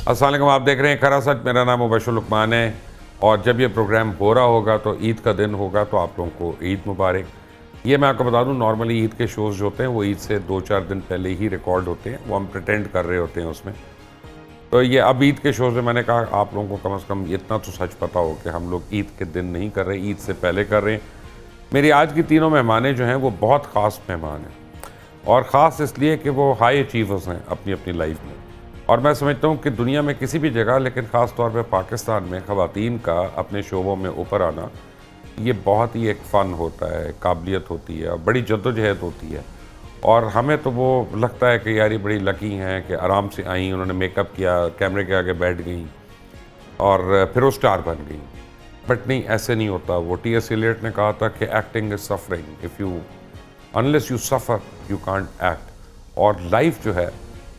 अस्सलाम वालेकुम, आप देख रहे हैं खरा सच। मेरा नाम मुबशर लुकमान है और जब ये प्रोग्राम हो रहा होगा तो ईद का दिन होगा, तो आप लोगों को ईद मुबारक। ये मैं आपको बता दूं, नॉर्मली ईद के शोज़ जो होते हैं वो ईद से 2-4 दिन पहले ही रिकॉर्ड होते हैं, वो हम प्रिटेंड कर रहे होते हैं उसमें। तो ये अब ईद के शोज़ में मैंने कहा आप लोगों को कम से कम इतना तो सच पता हो कि हम लोग ईद के दिन नहीं कर रहे, ईद से पहले कर रहे हैं। मेरी आज की तीनों मेहमानें जो हैं वो बहुत ख़ास मेहमान हैं, और ख़ास इसलिए कि वो हाई अचीवर्स हैं अपनी अपनी लाइफ में। और मैं समझता हूँ कि दुनिया में किसी भी जगह, लेकिन ख़ास तौर पे पाकिस्तान में ख़वातीन का अपने शोबों में ऊपर आना, ये बहुत ही एक फ़न होता है, काबिलियत होती है, बड़ी जद्दोजहद होती है। और हमें तो वो लगता है कि यार ये बड़ी लकी हैं कि आराम से आई, उन्होंने मेकअप किया, कैमरे के आगे बैठ गई और फिर वो स्टार बन गई। बट नहीं, ऐसे नहीं होता। वो T.S. एलियट ने कहा था कि acting is suffering, if you unless you suffer you can't act. और लाइफ जो है,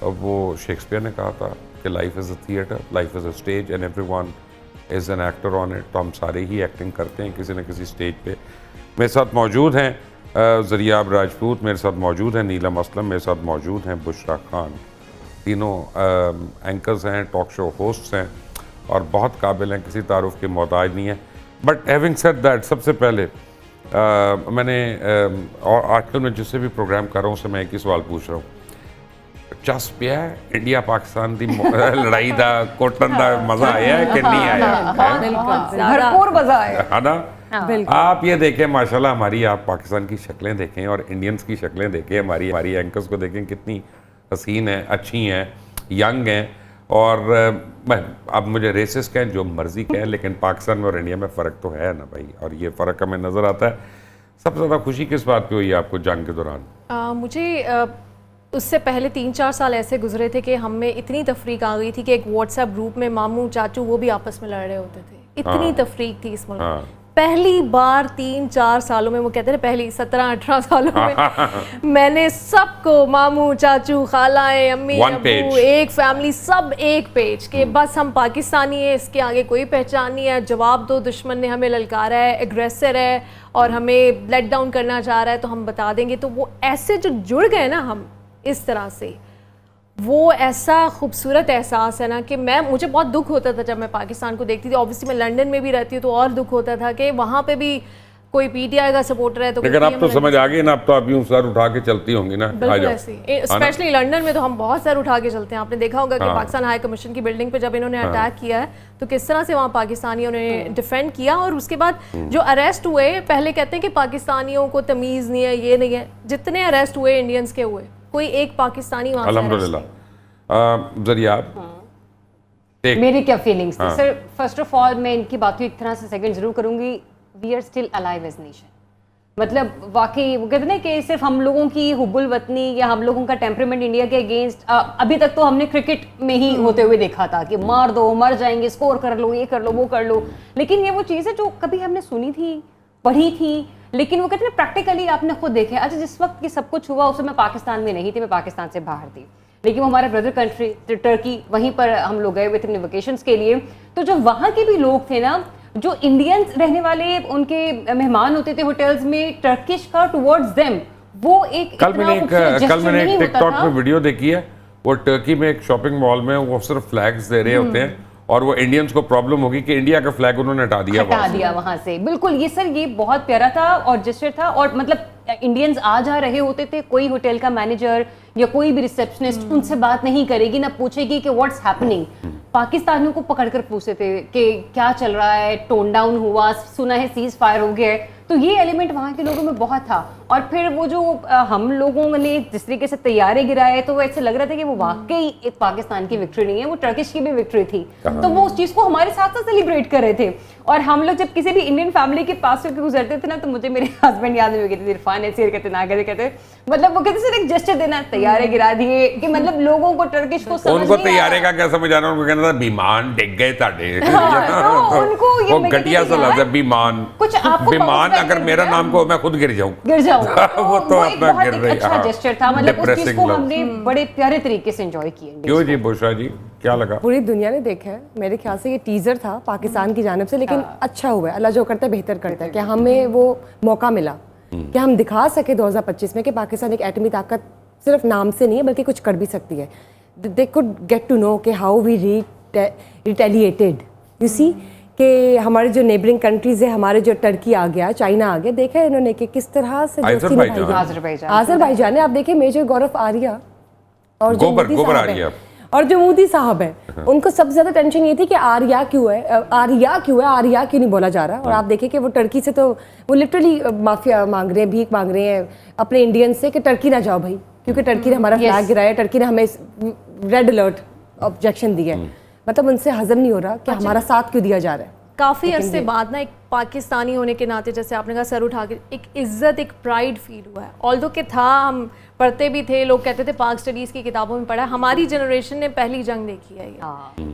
वो शेक्सपियर ने कहा था कि life is a theatre, life is a stage and everyone is an actor on it. तो हम सारे ही एक्टिंग करते हैं किसी न किसी स्टेज पे। मेरे साथ मौजूद हैं ज़रियाब राजपूत, मेरे साथ मौजूद हैं नीलम असलम, मेरे साथ मौजूद हैं बुशरा खान। तीनों एंकर्स हैं, टॉक शो होस्ट्स हैं और बहुत काबिल हैं, किसी तारुफ के मोहताज नहीं है। बट हैविंग सेड दैट, सबसे पहले मैंने और आजकल मैं जिससे भी प्रोग्राम कर रहा हूँ उससे मैं एक ही सवाल पूछ रहा हूँ, चस पिया है इंडिया पाकिस्तान की लड़ाई का कोटन का मजा आया है कि नहीं आया? भरपूर मजा आया है ना? आप ये देखें माशाल्लाह, हमारी आप पाकिस्तान की शक्लें देखें और इंडियंस की शक्लें देखें, हमारी एंकर्स को देखें, कितनी हसीन हैं, अच्छी हैं, यंग हैं। और अब मुझे रेसिस्ट कहें, जो मर्जी कहें, लेकिन पाकिस्तान में और इंडिया में फ़र्क तो है ना भाई, और ये फ़र्क हमें नज़र आता है। सबसे ज़्यादा खुशी किस बात की हुई है आपको जंग के दौरान? मुझे उससे पहले 3-4 साल ऐसे गुजरे थे कि हम में इतनी तफरीक आ गई थी कि एक व्हाट्सएप ग्रुप में मामू चाचू वो भी आपस में लड़ रहे होते थे। इतनी तफरीक थी इस मुल्क। पहली बार 3-4 सालों में, वो कहते हैं पहली 17-18 सालों में मैंने सबको, मामू चाचू खालाएं अम्मी अबू, एक फैमिली, सब एक पेज के बस हम पाकिस्तानी है, इसके आगे कोई पहचान नहीं है, जवाब दो, दुश्मन ने हमें ललकारा है, एग्रेसर है और हमें लेट डाउन करना चाह रहा है तो हम बता देंगे। तो वो ऐसे जो जुड़ गए ना हम इस तरह से, वो ऐसा खूबसूरत एहसास है ना कि मुझे बहुत दुख होता था जब मैं पाकिस्तान को देखती थी। ऑब्वियसली मैं लंदन में भी रहती हूँ तो और दुख होता था कि वहाँ पे भी कोई PTI का सपोर्टर है तो, लेकिन अब तो समझ आ गई ना, अब तो आप यूँ सर उठा के चलती होंगी ना। बिल्कुल ऐसे, स्पेशली लंदन में तो हम बहुत सर उठा के चलते हैं। आपने देखा होगा कि पाकिस्तान हाई कमीशन की बिल्डिंग पे जब इन्होंने अटैक किया है तो किस तरह से वहाँ पाकिस्तानियों ने डिफेंड किया। और उसके बाद जो अरेस्ट हुए, पहले कहते हैं कि पाकिस्तानियों को तमीज़ नहीं है, ये नहीं है, जितने अरेस्ट हुए इंडियंस के हुए, कोई एक पाकिस्तानी वहाँ अल्हम्दुलिल्लाह। ज़रियाब, मेरी क्या फीलिंग्स थी सर? फर्स्ट ऑफ ऑल मैं इनकी बात को एक तरह से सेकंड जरूर करूंगी, we are still alive as nation. मतलब वाकई वो कहते हैं कि सिर्फ हम लोगों की हुब्बुल वतनी या हम लोगों का टेम्परामेंट इंडिया के अगेंस्ट अभी तक तो हमने क्रिकेट में ही होते हुए देखा था कि मार दो, मर जाएंगे, स्कोर कर लो, ये कर लो, वो कर लो। लेकिन ये वो चीज़ है जो कभी हमने सुनी थी, पढ़ी थी, लेकिन वो कहते हैं प्रैक्टिकली आपने खुद देखे। अच्छा, जिस वक्त ये सब कुछ हुआ उस समय मैं पाकिस्तान में नहीं थी, मैं पाकिस्तान से बाहर थी, लेकिन वो हमारा ब्रदर कंट्री टर्की, वहीं पर हम लोग गए हुए थे अपने वेकेशंस के लिए। तो जो वहाँ के भी लोग थे ना, जो इंडियंस रहने वाले उनके मेहमान होते थे होटल्स में, टर्किश का टुवर्ड्स देम, वो एक कल मैंने एक टिकटॉक पे वीडियो देखी है, वो टर्की में एक शॉपिंग मॉल में वो सिर्फ फ्लैग्स दे रहे होते हैं और वो इंडियंस को प्रॉब्लम होगी कि इंडिया का फ्लैग उन्होंने हटा दिया वहां से। बिल्कुल, ये सर ये बहुत प्यारा था और जेस्चर था। और मतलब इंडियंस आ जा रहे होते थे, कोई होटल का मैनेजर या कोई भी रिसेप्शनिस्ट उनसे बात नहीं करेगी, ना पूछेगी कि व्हाट्स हैपनिंग। पाकिस्तानियों को पकड़कर पूछते थे कि क्या चल रहा है, टोन डाउन हुआ, सुना है सीज फायर हो गया है। तो ये एलिमेंट वहाँ के लोगों में बहुत था। और फिर वो जो हम लोगों ने जिस तरीके से तैयारे गिराए, तो ऐसे लग रहा था कि वो वाकई एक पाकिस्तान की विक्ट्री नहीं है, वो टर्किश की भी विक्ट्री थी। तो वो उस चीज़ को हमारे साथ साथ सेलिब्रेट कर रहे थे। और हम लोग जब किसी भी इंडियन फैमिली के पास से गुजरते थे ना, तो मुझे मेरे हस्बैंड याद में कहते थे, इरफान ऐसे कहते ना कहते, मतलब वो कहते सिर्फ एक जेस्चर देना, तैयारे गिरा दिए कि मतलब लोगों को टर्किश को समझ उनको तैयारे का क्या समझ आ रहा है, उनको कहना था विमान डिग गए ताड़े। उनको वो घटिया सा लफ्ज़ है विमान। कुछ आपको विमान अगर मेरा नाम को मैं खुद गिर जाऊं वो तो अपना गिर रही। अच्छा जेस्चर था, मतलब उस चीज को हमने बड़े प्यारे तरीके से एंजॉय किए। क्यों जी बुशरा जी, क्या लगा? पूरी दुनिया ने देखा है, मेरे ख्याल से ये टीजर था पाकिस्तान की जानिब से, लेकिन अच्छा हुआ है। अल्लाह जो करता है बेहतर करता है कि हमें वो मौका मिला कि हम दिखा सके 2025 में कि पाकिस्तान एक एटमी ताकत सिर्फ नाम से नहीं है बल्कि कुछ कर भी सकती है। They could get to know कि how we read retaliated, you see, कि हमारे जो नेबरिंग कंट्रीज है, हमारे जो टर्की आ गया, चाइना आ गया, देखा है इन्होंने कि किस तरह से आज़रबाईजान है। आप देखिए मेजर गौरव आर्या और जो मोदी साहब है, उनको सबसे ज्यादा टेंशन ये थी कि आर्या क्यों है, आर्या क्यों नहीं बोला जा रहा। और आप देखें कि वो टर्की से तो वो लिटरली माफिया मांग रहे हैं, भीख मांग रहे हैं अपने इंडियंस से कि टर्की ना जाओ भाई, क्योंकि टर्की ने हमारा फ्लैग गिराया, टर्की ने हमें रेड अलर्ट ऑब्जेक्शन दिया है। मतलब उनसे हजम नहीं हो रहा कि हमारा साथ क्यों दिया जा रहा है। काफ़ी अरसे बाद ना एक पाकिस्तानी होने के नाते, जैसे आपने कहा, सर उठा के एक इज्जत, एक प्राइड फील हुआ है। ऑल्दो के था, हम पढ़ते भी थे, लोग कहते थे पाक स्टडीज़ की किताबों में पढ़ा, हमारी जनरेशन ने पहली जंग देखी है ये।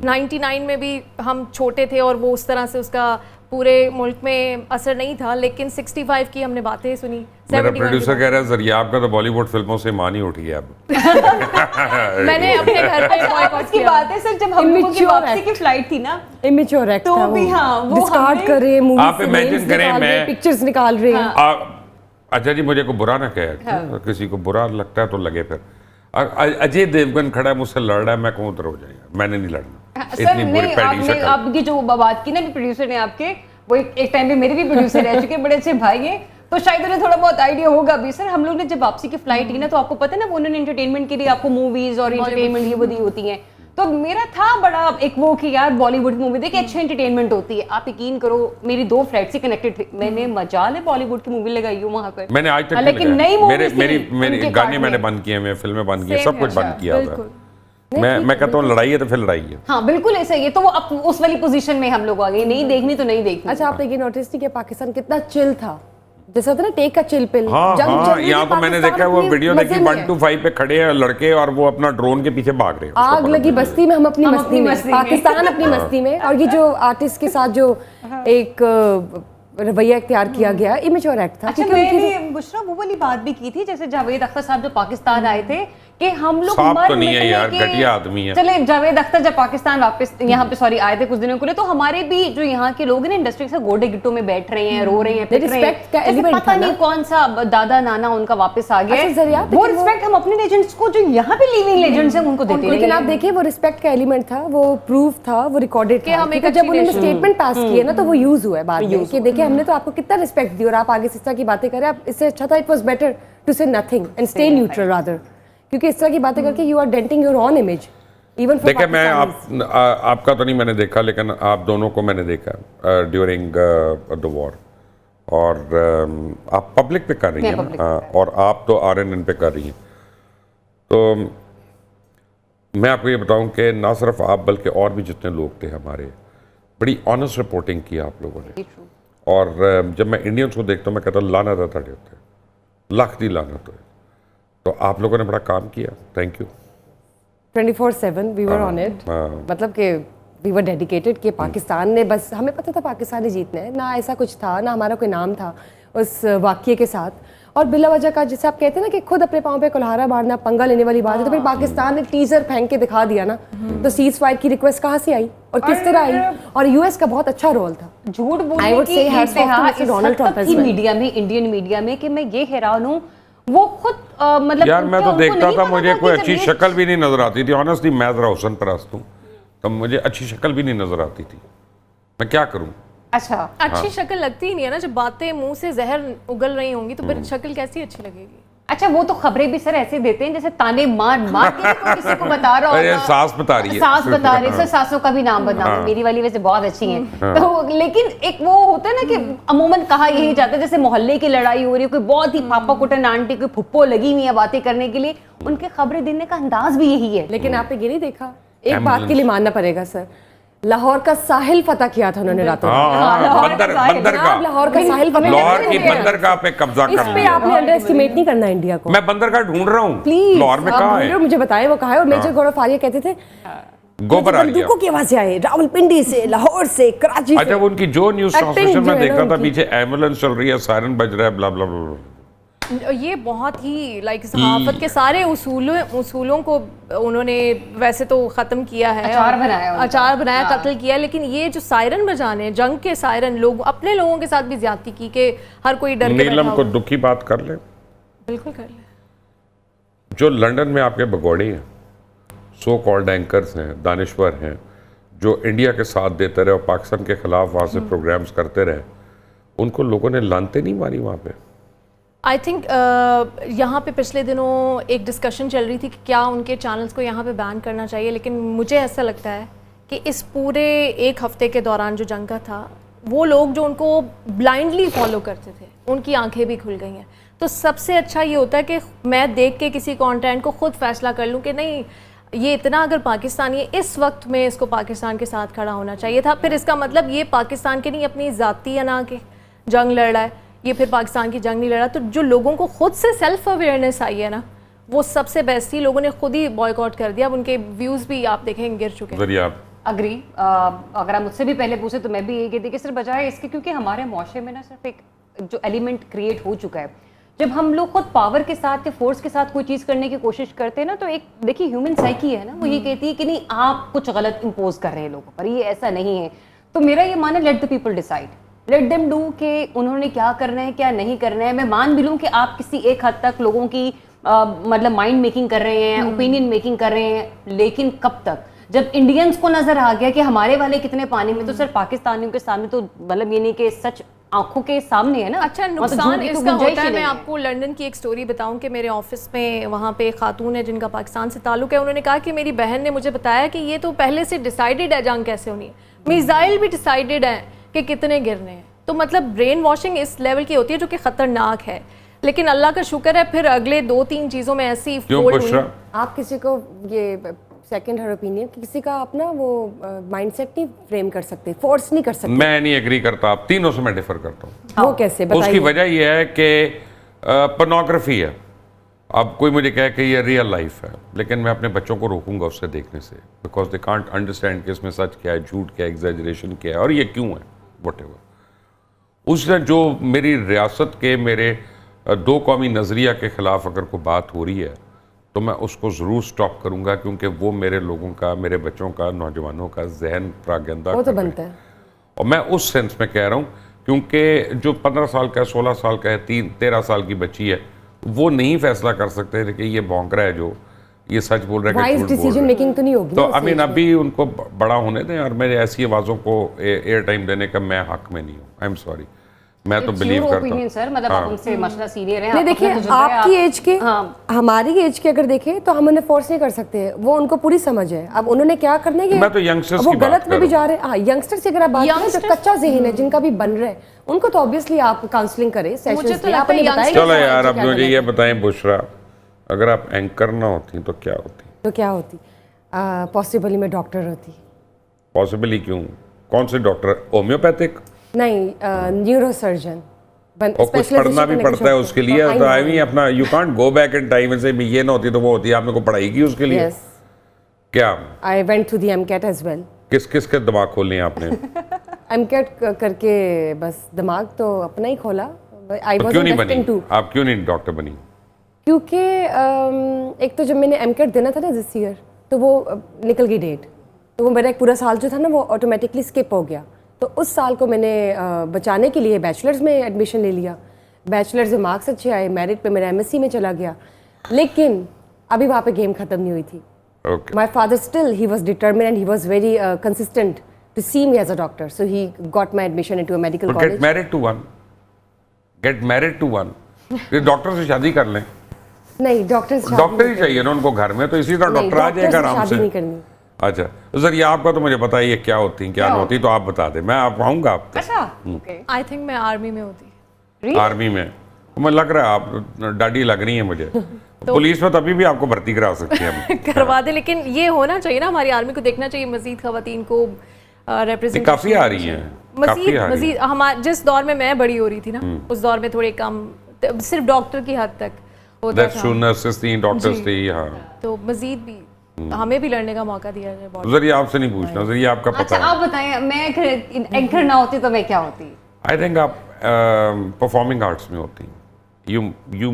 99 में भी हम छोटे थे और वो उस तरह से उसका पूरे मुल्क में असर नहीं था, लेकिन 65 की हमने बातें सुनी। मेरा प्रोड्यूसर कह रहा है जरिया आपका तो बॉलीवुड फिल्मों से मान ही उठी है अब। मैंने अपने घर पे बॉयकॉट की बात है सर, जब हम लोगों की वापसी की फ्लाइट थी ना, इमेच्योर एक्ट तो था भी हाँ, वो डिस्कार्ड कर रहे हैं, मूवी आप इमेजिन करें, मैं पिक्चर्स निकाल रहे हैं। अच्छा जी, मुझे को बुरा ना कहे, किसी को बुरा लगता है तो लगे। फिर अजय देवगन खड़ा है मुझसे लड़ रहा है, मैं कहूँ उधर हो जाएगा, मैंने नहीं लड़ना। सर नहीं, आपकी जो बात की ना प्रोड्यूसर ने आपके, वो एक टाइम पे मेरे भी प्रोड्यूसर रह चुके, बड़े अच्छे भाई हैं, तो शायद उन्हें थोड़ा बहुत आइडिया होगा भी। सर हम लोग ने जब वापसी की फ्लाइट की ना, तो आपको पता है ना, उन्होंने एंटरटेनमेंट के लिए आपको मूवीज और एंटरटेनमेंट ये बड़ी होती हैं, तो मेरा था बड़ा एक वो कि यार बॉलीवुड की मूवी देख अच्छी एंटरटेनमेंट होती है। आप यकीन करो मेरी 2 फ्लाइट से कनेक्टेड थी, मैंने मजाल है बॉलीवुड की मूवी लगाई हूँ वहां पर। मैंने आज तक लेकिन नई मेरी गाने मैंने बंद किए हैं, फिल्में बंद की, सब कुछ बंद किया हुआ है। मैं कहता हूँ लड़ाई है तो फिर लड़ाई है। हाँ बिल्कुल ऐसा ही है, तो वो उस वाली पोजीशन में हम लोग आ गए, नहीं देखनी तो नहीं देखनी। अच्छा, आपने ये नोटिस किया पाकिस्तान कितना चिल था, जैसा होता है ना टेक का चिल पिल। यहाँ तो मैंने देखा वो वीडियो देखी, 1 to 5 पे खड़े हैं लड़के और वो अपना ड्रोन के पीछे भाग रहे हैं। आग लगी बस्ती में, हम अपनी मस्ती में, पाकिस्तान अपनी मस्ती में। और ये जो आर्टिस्ट के साथ जो एक रवैया इख्तियार किया गया, इमेच्योर एक्ट था। अच्छा, मैंने बुशरा वो वाली बात भी की थी, जैसे जावेद अख्तर साहब जो पाकिस्तान आए थे, कि हम लोग तो नहीं है यार, घटिया आदमी है। चले जावेद अख्तर जब पाकिस्तान वापस यहाँ पे आए थे कुछ दिनों के लिए, तो हमारे भी जो यहाँ के लोग हैं इंडस्ट्री से गोडे गिट्टों में बैठ रहे हैं, रो रहे हैं, पिट रहे हैं, पता नहीं कौन सा दादा नाना उनका वापस आ गया। वो रिस्पेक्ट हम अपने लेजेंड्स को, जो यहाँ पे लिविंग लेजेंड्स हैं, उनको देते हैं। लेकिन आप देखिए वो रिस्पेक्ट का एलिमेंट था, वो प्रूफ था, वो रिकॉर्डेड था। जब उन्होंने स्टेटमेंट पास किए ना, तो वो यूज हुआ है बाद में कि देखिए हमने तो आपको कितना रिस्पेक्ट दी और आप आगे इस तरह की बातें करें। आप इससे अच्छा था it was better to say nothing and stay neutral rather, क्योंकि इस तरह की बातें करके you are denting your own image even for. देखिए मैं आपका तो नहीं मैंने देखा, लेकिन आप दोनों को मैंने देखा ड्यूरिंग द वॉर, और आप पब्लिक पे कर रही हैं और आप तो RNN पे कर रही हैं। तो मैं आपको ये बताऊं कि ना सिर्फ आप बल्कि और भी जितने लोग थे हमारे, बड़ी ऑनेस्ट रिपोर्टिंग की आप लोगों ने। और जब मैं इंडियंस को देखता हूँ मैं कहता हूँ लानत अथड़े होते, लाख दी लानत हो। तो आप लोगों ने बड़ा काम किया, thank you. 24/7 we were on it, मतलब कि वी वर डेडिकेटेड कि पाकिस्तान ने, बस हमें पता था पाकिस्तान ने जीतना है, ना ऐसा कुछ था, ना हमारा कोई नाम था उस वाक़ये के साथ। और बिला वजह का जैसे आप कहते हैं ना कि खुद अपने पाँव पे कुल्हाड़ा मारना, पंगा लेने वाली बात है, तो फिर पाकिस्तान ने टीजर फेंक के दिखा दिया ना, तो सीज फायर की रिक्वेस्ट कहाँ से आई और किस तरह आई। और यूएस का बहुत अच्छा रोल था। झूठ बोलने की मीडिया में, इंडियन मीडिया में, कि मैं ये हैरान हूँ, वो खुद मतलब यार मैं तो देखता था, मुझे कोई अच्छी शक्ल भी नहीं नजर आती थी। ऑनेस्टली मैं जरा हुसन परस्त हूँ, तो मुझे अच्छी शक्ल भी नहीं नजर आती थी, मैं क्या करूँ। अच्छा, अच्छी शक्ल लगती ही नहीं है ना, जब बातें मुंह से जहर उगल रही होंगी तो फिर शक्ल कैसी अच्छी लगेगी। अच्छा, वो तो खबरें भी सर ऐसे देते हैं जैसे ताने मार मार के किसी को बता रहा होगा। सास बता रही है, सास बता रही है, सर सासों का भी नाम बदनाम, मेरी वाली वैसे बहुत अच्छी है। तो लेकिन एक वो होता है ना कि अमूमन कहा यही जाता है, जैसे मोहल्ले की लड़ाई हो रही है, कोई बहुत ही पापा कुटन आंटी, कोई फुप्पो लगी हुई है बातें करने के लिए, उनके खबरें देने का अंदाज भी यही है। लेकिन आपने ये नहीं देखा, एक बात के लिए मानना पड़ेगा सर, लाहौर का साहिल फतह किया था उन्होंने रातों बंदर का, लाहौर का साहिल फतह, लाहौर की बंदरगाह पे कब्जा कर लिया। इस पे आपने अंडर एस्टिमेट नहीं करना इंडिया को। मैं बंदरगाह ढूंढ रहा हूँ, प्लीज लाहौर में कहाँ है, मुझे बताएं वो कहाँ है। और मेजर गौरव आर्या कहते थे गोबर आ बंदूकों की आवाज़ आए रावलपिंडी से, लाहौर से, कराची से। अच्छा, उनकी जो न्यूज़ ट्रांसलेशन में देखा था, पीछे एम्बुलेंस चल रही है, सायरन बज रहा है, ब्ला ब्ला ब्ला। ये बहुत ही लाइक सहाफत के सारे उसूलों को उन्होंने वैसे तो ख़त्म किया है, अचार बनाया, कत्ल किया। लेकिन ये जो सायरन बजाने, जंग के सायरन, लोग अपने लोगों के साथ भी ज्यादती की कि हर कोई डर के नीलम को दुखी बात कर ले, बिल्कुल कर ले। जो लंदन में आपके भगोड़े हैं, सो कॉल्ड एंकर्स हैं, दानिश्वर हैं, जो इंडिया के साथ देते रहे और पाकिस्तान के खिलाफ वहाँ से प्रोग्राम्स करते रहे, उनको लोगों ने लानते नहीं मारी वहाँ पे? आई थिंक यहाँ पे पिछले दिनों एक डिस्कशन चल रही थी कि क्या उनके चैनल्स को यहाँ पे बैन करना चाहिए, लेकिन मुझे ऐसा लगता है कि इस पूरे एक हफ्ते के दौरान जो जंग का था, वो लोग जो उनको ब्लाइंडली फॉलो करते थे उनकी आंखें भी खुल गई हैं। तो सबसे अच्छा ये होता है कि मैं देख के किसी कंटेंट को खुद फैसला कर लूँ कि नहीं, ये इतना अगर पाकिस्तानी है, इस वक्त में इसको पाकिस्तान के साथ खड़ा होना चाहिए था। फिर इसका मतलब ये पाकिस्तान के नहीं, अपनी ज़ाती अना के जंग लड़ रहा है, ये फिर पाकिस्तान की जंग नहीं लड़ा। तो जो लोगों को खुद से सेल्फ अवेयरनेस आई है ना, वो सबसे बेस्ट थी। लोगों ने खुद ही बॉयकॉट कर दिया, अब उनके व्यूज़ भी आप देखें गिर चुके हैं। अग्री। अगर आप मुझसे भी पहले पूछे तो मैं भी यही कहती कि सिर्फ बजाय इसके, क्योंकि हमारे माशरे में ना सिर्फ एक जो एलिमेंट क्रिएट हो चुका है, जब हम लोग खुद पावर के साथ या फोर्स के साथ कोई चीज़ करने की कोशिश करते हैं ना, तो एक देखिए ह्यूमन साइकी है ना, वो ये कहती है कि नहीं आप कुछ गलत इम्पोज कर रहे हैं लोगों पर, ये ऐसा नहीं है। तो मेरा ये मानना, let the people decide, let them do कि उन्होंने क्या करना है क्या नहीं करना है। मैं मान भी लूँ कि आप किसी एक हद तक लोगों की मतलब माइंड मेकिंग कर रहे हैं, ओपिनियन मेकिंग कर रहे हैं, लेकिन कब तक? जब इंडियंस को नजर आ गया कि हमारे वाले कितने पानी में, तो सिर्फ पाकिस्तानियों के सामने तो मतलब ये नहीं कि सच आंखों के सामने है ना। अच्छा, नुकसान इसका होता है। मैं आपको लंदन की एक स्टोरी बताऊं कि मेरे ऑफिस में वहाँ पे एक खातून है जिनका पाकिस्तान से ताल्लुक है। उन्होंने कहा कि मेरी बहन ने मुझे बताया कि ये तो पहले से डिसाइडेड है जंग कैसे होनी है, मिसाइल भी डिसाइडेड है कि कितने गिरने हैं। तो मतलब ब्रेन वॉशिंग इस लेवल की होती है जो कि खतरनाक है। लेकिन अल्लाह का शुक्र है फिर अगले 2-3 चीज़ों में ऐसी आप किसी को ये सेकंड हर ओपिनियन, किसी का अपना वो माइंडसेट नहीं फ्रेम कर सकते, फोर्स नहीं कर सकते। मैं नहीं एग्री करता, आप तीनों से मैं डिफर करता हूँ। वो कैसे बताइए? उसकी वजह यह है कि पोर्नोग्राफी है। अब कोई मुझे कहे कि ये रियल लाइफ है, लेकिन मैं अपने बच्चों को रोकूंगा उससे देखने से, बिकॉज दे कांट अंडरस्टैंड कि इसमें सच क्या है, झूठ क्या है, एग्जैजरेशन क्या है और ये क्यों है, व्हाटएवर। उसने जो मेरी रियासत के मेरे दो कौमी नज़रिया के ख़िलाफ़ अगर कोई बात हो रही है तो मैं उसको ज़रूर स्टॉप करूंगा, क्योंकि वो मेरे लोगों का, मेरे बच्चों का, नौजवानों का जहन प्रागंदा वो तो बनता है। और मैं उस सेंस में कह रहा हूँ, क्योंकि जो 15 साल का है, 16 साल का है, 13 साल की बच्ची है, वो नहीं फैसला कर सकते कि ये भौंक रहा है, जो ये सच बोल रहा है, डिसीजन मेकिंग तो नहीं होगी। तो आई मीन अभी उनको बड़ा होने दें, और मेरे ऐसी आवाज़ों को एयर टाइम देने का मैं हक में नहीं हूँ। आई एम सॉरी, मैं तो बिलीव करता हूँ सर, मतलब आप उनसे मसला सीनियर हैं। नहीं देखिए, आपकी एज के, हमारी एज के अगर देखें तो हम उन्हें फोर्स नहीं कर सकते, वो उनको पूरी समझ है। अब उन्होंने क्या करने के, मैं तो यंगस्टर्स वो की गलत में भी जा रहे हैं। हाँ, यंगस्टर्स की अगर आप बात करें, जो कच्चा ज़हन है, जिनका भी बन रहा है, उनको तो ऑब्वियसली आप काउंसलिंग करें, सेशंस में आप उन्हें बताएं। चलो यार, अब मुझे ये बताएं बुशरा, अगर आप एंकर ना होती तो क्या होती? तो क्या होती? पॉसिबली मैं डॉक्टर होती। पॉसिबली क्यों? कौन से डॉक्टर? होम्योपैथिक? नहीं, न्यूरोसर्जन। और कुछ पढ़ना भी पड़ता है उसके लिए, तो आई मीन अपना you can't go back in time से भी ये ना होती तो वो होती। आपने को पढ़ाई की उसके लिए? क्या? I went to the market as well. किस किस के दिमाग खोलने हैं आपने? एमकेट करके बस दिमाग तो अपना ही खोला। आई वाज क्यों नहीं बनी? आप क्यों नहीं डॉक्टर बनी? क्योंकि एक तो जब मैंने एमकेट देना था ना दिस ईयर, तो वो निकल गई डेट, तो वो मेरा एक पूरा साल जो था ना वो ऑटोमेटिकली स्किप हो गया। तो उस साल को मैंने बचाने के लिए बैचलर्स में एडमिशन ले लिया। बैचलर्स में मार्क्स अच्छे आए, मेरिट पे मेरा एमएससी में चला गया, लेकिन अभी वहाँ पे गेम खत्म नहीं हुई थी। My father still he was determined and he was very consistent to see me as a doctor, so he got my admission into a medical college. Get married to one. ये doctor से शादी कर लें। नहीं, doctor ही चाहिए ना उनको घर में, तो इसी तरह डॉक्टर आ जाएगा आराम से। नहीं करनी। अच्छा सर, ये आपका तो मुझे पता है ये क्या होती है क्या नहीं होती, तो आप बता दें, मैं आप आऊँगा आप। अच्छा, आई थिंक मैं आर्मी में होती। आर्मी में? मुझे लग रहा है आप डाडी लग रही है मुझे। तो पुलिस में तभी भी आपको भर्ती करा सकते हैं करवा दे, लेकिन ये होना चाहिए ना, हमारी आर्मी को देखना चाहिए मजीद खवातीन को रिप्रेजेंट। काफी आ रही हैं मजीद हमारे जिस दौर में मैं बड़ी हो रही थी ना, उस दौर में थोड़े कम, सिर्फ डॉक्टर की हद तक होता था। नर्सेस थी, डॉक्टर्स थी, हाँ। तो मजीद भी हमें भी लड़ने का मौका दिया जाए। जरिए आपसे नहीं पूछना, जरिए आपका पता है। अच्छा आप बताएं, मैं एंकर ना होती तो मैं क्या होती? आई थिंक आप परफॉर्मिंग आर्ट्स में होती। You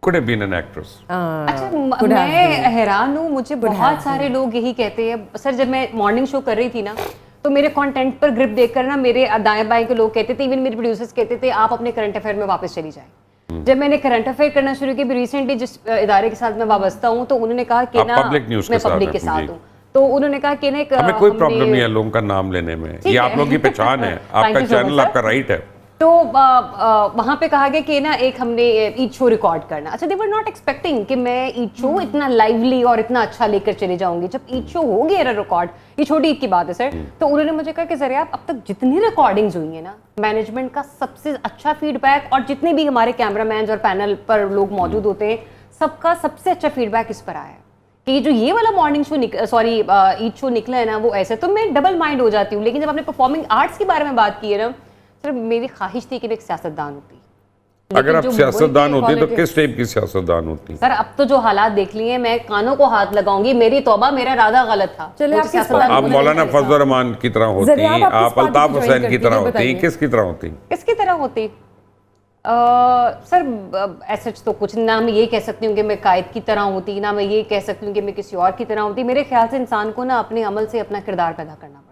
could have been an actress। अच्छा, मैं हैरान हूँ, मुझे बहुत सारे लोग यही कहते हैं। सर, जब मैं मॉर्निंग शो कर रही थी ना, तो मेरे कंटेंट पर ग्रिप देखकर ना मेरे दाएं बाएं के लोग कहते थे, इवन मेरे प्रोड्यूसर्स कहते थे आप अपने करंट अफेयर में वापस चली जाएं। जब मैंने करंट अफेयर करना शुरू किया, रिसेंटली जिस इदारे के साथ मैं वाबस्ता हूँ, तो उन्होंने कहा कि ना मैं पब्लिक के साथ हूँ, तो उन्होंने कहा कि हमें कोई प्रॉब्लम नहीं है लोगों का नाम लेने में, ये आप लोगों की पहचान है, आपका चैनल, आपका राइट है। तो वहां पे कहा गया कि ना एक हमने ईद शो रिकॉर्ड करना। अच्छा, दे वर नॉट एक्सपेक्टिंग कि मैं ईद शो इतना लाइवली और इतना अच्छा लेकर चले जाऊंगी। जब ईद शो हो गया ना रिकॉर्ड, ये छोटी ईद की बात है सर, तो उन्होंने मुझे कहा कि जरिया अब तक जितनी रिकॉर्डिंग्स हुई है ना, मैनेजमेंट का सबसे अच्छा फीडबैक, और जितने भी हमारे कैमरामैन और पैनल पर लोग मौजूद होते हैं, सबका सबसे अच्छा फीडबैक इस पर आया है कि जो ये वाला morning show sorry Eid show निकला है ना, वो ऐसे। तो मैं डबल माइंड हो जाती हूँ। लेकिन जब आपने परफॉर्मिंग आर्ट्स के बारे में बात की है ना सर, मेरी ख्वाहिश थी कि मैं एक सियासतदान होती। अगर आप सियासतदान होती तो किस टाइप की सियासतदान होती? सर अब तो जो हालात देख लिए, मैं कानों को हाथ लगाऊंगी, मेरी तौबा, मेरा इरादा गलत था। आप मौलाना फजल रहमान की तरह होती, आप अल्ताफ हुसैन की तरह होती, किसकी तरह होती? किसकी तरह होती? सर ऐसा तो कुछ ना, मैं ये कह सकती हूँ कि मैं कायद की तरह होती, ना मैं ये कह सकती हूँ कि मैं किसी और की तरह होती। मेरे ख्याल से इंसान को ना अपने अमल से अपना किरदार पैदा करना पड़ता है।